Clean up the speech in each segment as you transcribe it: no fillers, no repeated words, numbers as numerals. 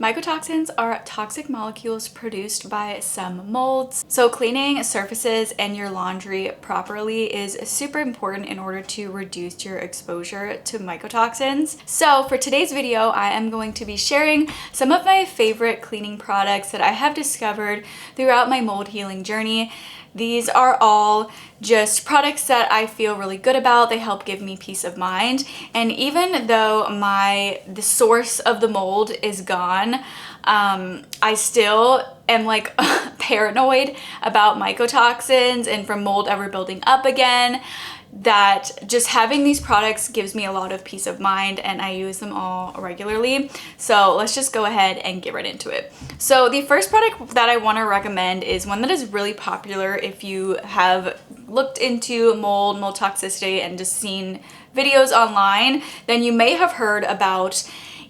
Mycotoxins are toxic molecules produced by some molds. So cleaning surfaces and your laundry properly is super important in order to reduce your exposure to mycotoxins. So for today's video, I am going to be sharing some of my favorite cleaning products that I have discovered throughout my mold healing journey. These are all just products that I feel really good about. They help give me peace of mind. And even though the source of the mold is gone, I still am like paranoid about mycotoxins and from mold ever building up again. That just having these products gives me a lot of peace of mind, and I use them all regularly. So let's just go ahead and get right into it. So the first product that I want to recommend is one that is really popular if you have looked into mold toxicity and just seen videos online. Then you may have heard about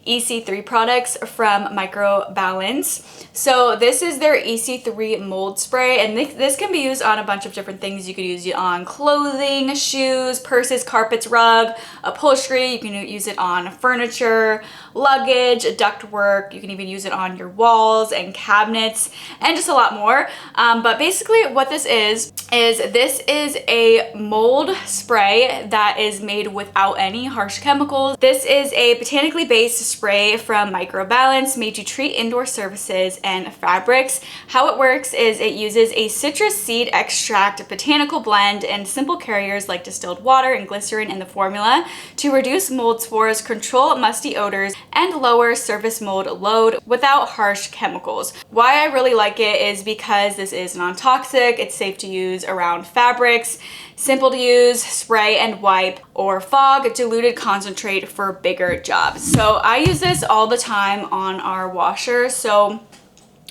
EC3 products from Microbalance. So this is their EC3 mold spray, and this can be used on a bunch of different things. You could use it on clothing, shoes, purses, carpets, rug, upholstery. You can use it on furniture, luggage, ductwork. You can even use it on your walls and cabinets and just a lot more. But basically what this is a mold spray that is made without any harsh chemicals. This is a botanically based spray from Microbalance made to treat indoor surfaces and fabrics. How it works is it uses a citrus seed extract, botanical blend, and simple carriers like distilled water and glycerin in the formula to reduce mold spores, control musty odors, and lower surface mold load without harsh chemicals. Why I really like it is because this is non-toxic, it's safe to use around fabrics, simple to use, spray and wipe, or fog diluted concentrate for bigger jobs. So I use this all the time on our washer. So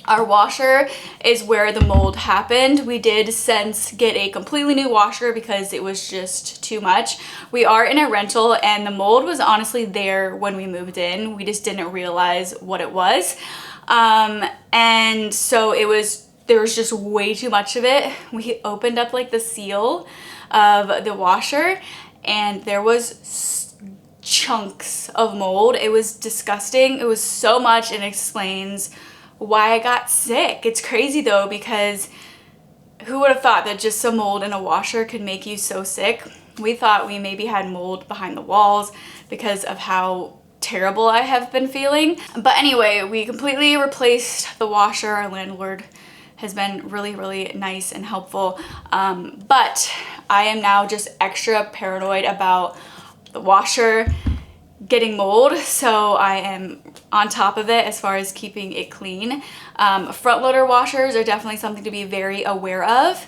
our washer is where the mold happened. We did since get a completely new washer because it was just too much. We are in a rental and the mold was honestly there when we moved in. We just didn't realize what it was. And so there was just way too much of it. We opened up like the seal of the washer and there was chunks of mold. It was disgusting. It was so much, and explains why I got sick. It's crazy though, because who would have thought that just some mold in a washer could make you so sick? We thought we maybe had mold behind the walls because of how terrible I have been feeling. But anyway, we completely replaced the washer. Our landlord has been really, really nice and helpful. But I am now just extra paranoid about the washer getting mold, so I am on top of it as far as keeping it clean. Front loader washers are definitely something to be very aware of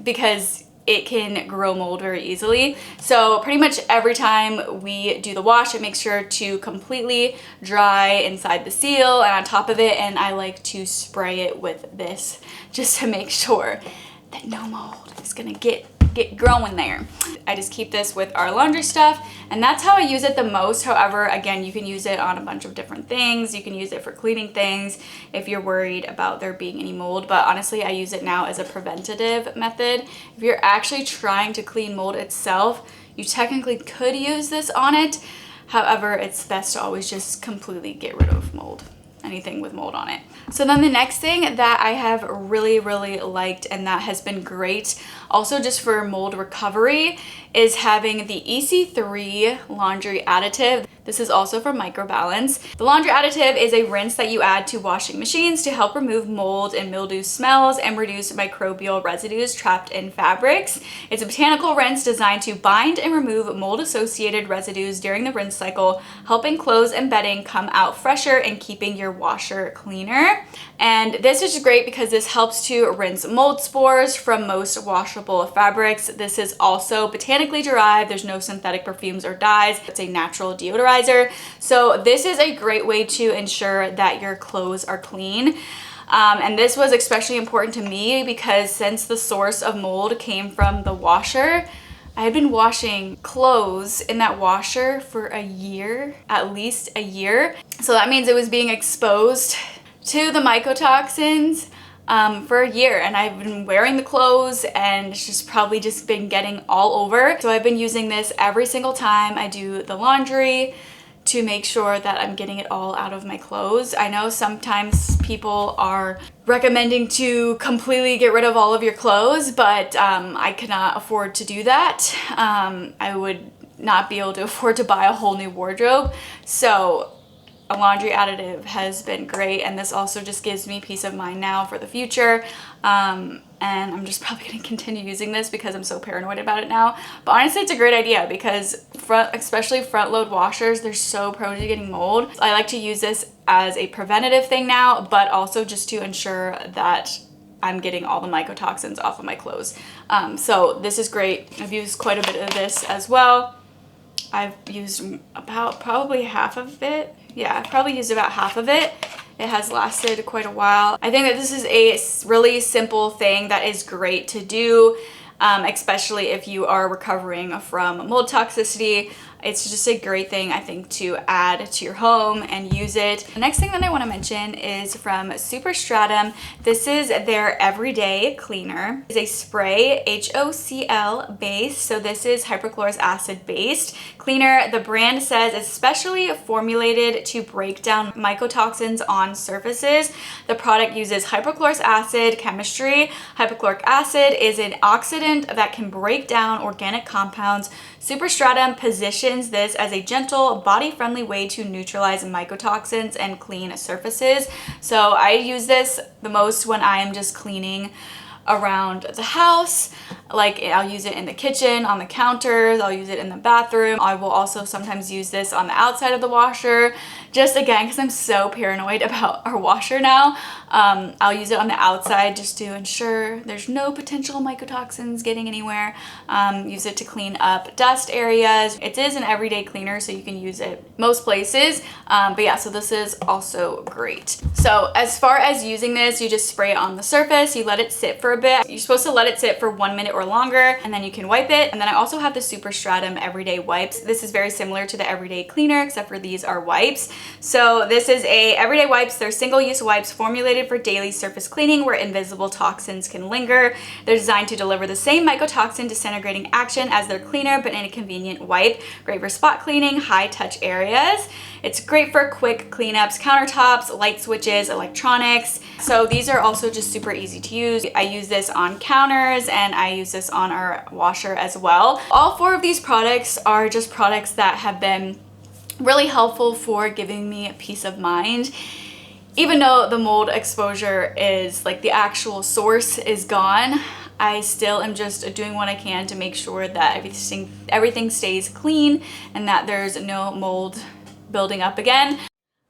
because it can grow mold very easily. So pretty much every time we do the wash, it makes sure to completely dry inside the seal and on top of it, and I like to spray it with this just to make sure that no mold is gonna get growing there. I just keep this with our laundry stuff, and that's how I use it the most. However, again, you can use it on a bunch of different things. You can use it for cleaning things if you're worried about there being any mold, but honestly, I use it now as a preventative method. If you're actually trying to clean mold itself, you technically could use this on it. However, it's best to always just completely get rid of mold. Anything with mold on it. So then the next thing that I have really, really liked, and that has been great also just for mold recovery, is having the EC3 laundry additive. This is also from Microbalance. The laundry additive is a rinse that you add to washing machines to help remove mold and mildew smells and reduce microbial residues trapped in fabrics. It's a botanical rinse designed to bind and remove mold-associated residues during the rinse cycle, helping clothes and bedding come out fresher and keeping your washer cleaner. And this is great because this helps to rinse mold spores from most washable fabrics. This is also botanically derived. There's no synthetic perfumes or dyes. It's a natural deodorizer. So this is a great way to ensure that your clothes are clean. And this was especially important to me because since the source of mold came from the washer, I had been washing clothes in that washer for a year, at least a year. So that means it was being exposed to the mycotoxins for a year, and I've been wearing the clothes and it's just probably just been getting all over. So I've been using this every single time I do the laundry to make sure that I'm getting it all out of my clothes. I know sometimes people are recommending to completely get rid of all of your clothes, but I cannot afford to do that. I would not be able to afford to buy a whole new wardrobe. So a laundry additive has been great, and this also just gives me peace of mind now for the future. And I'm just probably going to continue using this because I'm so paranoid about it now. But honestly, it's a great idea because especially front load washers, they're so prone to getting mold. I like to use this as a preventative thing now, but also just to ensure that I'm getting all the mycotoxins off of my clothes. So this is great. I've used quite a bit of this as well. I've used about probably half of it. Yeah, I've probably used about half of it. It has lasted quite a while. I think that this is a really simple thing that is great to do, especially if you are recovering from mold toxicity. It's just a great thing, I think, to add to your home and use it. The next thing that I want to mention is from Superstratum. This is their everyday cleaner. It's a spray HOCl base, so this is hypochlorous acid based cleaner. The brand says it's specially formulated to break down mycotoxins on surfaces. The product uses hypochlorous acid chemistry. Hypochloric acid is an oxidant that can break down organic compounds. Superstratum positions this as a gentle, body-friendly way to neutralize mycotoxins and clean surfaces. So I use this the most when I am just cleaning around the house. Like, I'll use it in the kitchen, on the counters, I'll use it in the bathroom. I will also sometimes use this on the outside of the washer, just again because I'm so paranoid about our washer now. I'll use it on the outside just to ensure there's no potential mycotoxins getting anywhere. Use it to clean up dust areas. It is an everyday cleaner, so you can use it most places. But yeah, so this is also great. So as far as using this, you just spray it on the surface, you let it sit for a bit. You're supposed to let it sit for 1 minute or longer, and then you can wipe it. And then I also have the Superstratum everyday wipes. This is very similar to the everyday cleaner, except for these are wipes. So this is a everyday wipes. They're single-use wipes formulated for daily surface cleaning where invisible toxins can linger. They're designed to deliver the same mycotoxin disintegrating action as their cleaner, but in a convenient wipe. Great for spot cleaning, high-touch areas. It's great for quick cleanups, countertops, light switches, electronics. So these are also just super easy to use. I use this on counters and I use this on our washer as well. All 4 of these products are just products that have been really helpful for giving me peace of mind. Even though the mold exposure is like the actual source is gone, I still am just doing what I can to make sure that everything stays clean and that there's no mold building up again.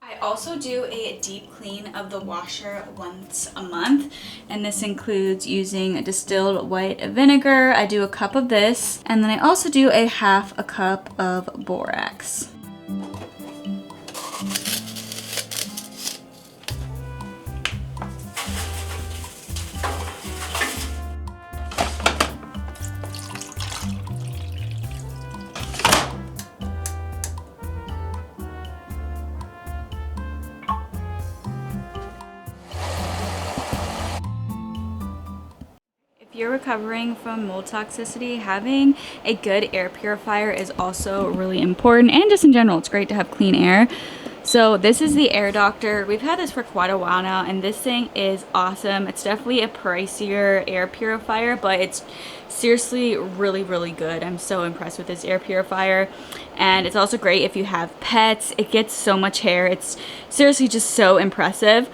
I also do a deep clean of the washer once a month, and this includes using distilled white vinegar. I do a cup of this, and then I also do a half a cup of borax. If you're recovering from mold toxicity, having a good air purifier is also really important, and just in general, it's great to have clean air. So this is the Air Doctor. We've had this for quite a while now, and this thing is awesome. It's definitely a pricier air purifier, but it's seriously really, really good. I'm so impressed with this air purifier. And it's also great if you have pets. It gets so much hair. It's seriously just so impressive.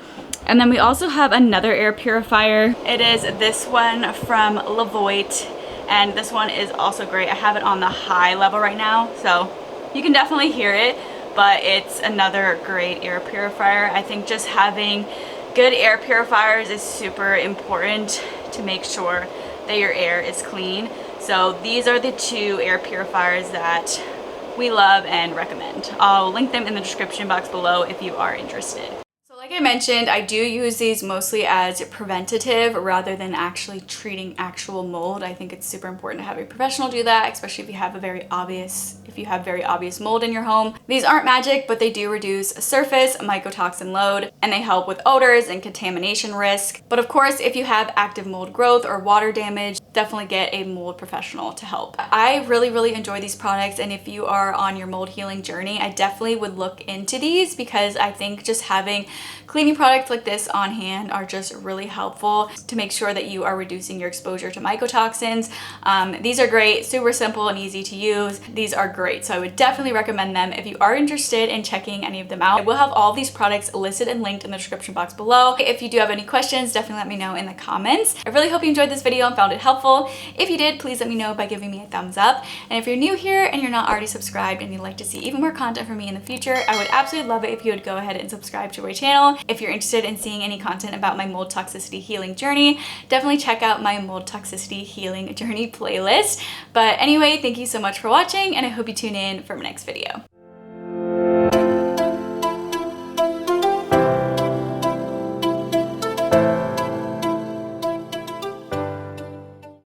And then we also have another air purifier. It is this one from Levoit, and this one is also great. I have it on the high level right now, so you can definitely hear it, but it's another great air purifier. I think just having good air purifiers is super important to make sure that your air is clean. So these are the 2 air purifiers that we love and recommend. I'll link them in the description box below if you are interested. Like I mentioned, I do use these mostly as preventative rather than actually treating actual mold. I think it's super important to have a professional do that, especially if you have very obvious mold in your home. These aren't magic, but they do reduce surface mycotoxin load, and they help with odors and contamination risk. But of course, if you have active mold growth or water damage, definitely get a mold professional to help. I really enjoy these products, and if you are on your mold healing journey, I definitely would look into these because I think just having cleaning products like this on hand are just really helpful to make sure that you are reducing your exposure to mycotoxins. These are great, super simple and easy to use. These are great, so I would definitely recommend them if you are interested in checking any of them out. I will have all these products listed and linked in the description box below. If you do have any questions, definitely let me know in the comments. I really hope you enjoyed this video and found it helpful. If you did, please let me know by giving me a thumbs up. And if you're new here and you're not already subscribed and you'd like to see even more content from me in the future, I would absolutely love it if you would go ahead and subscribe to my channel. If you're interested in seeing any content about my mold toxicity healing journey, definitely check out my mold toxicity healing journey playlist. But anyway, thank you so much for watching, and I hope you tune in for my next video.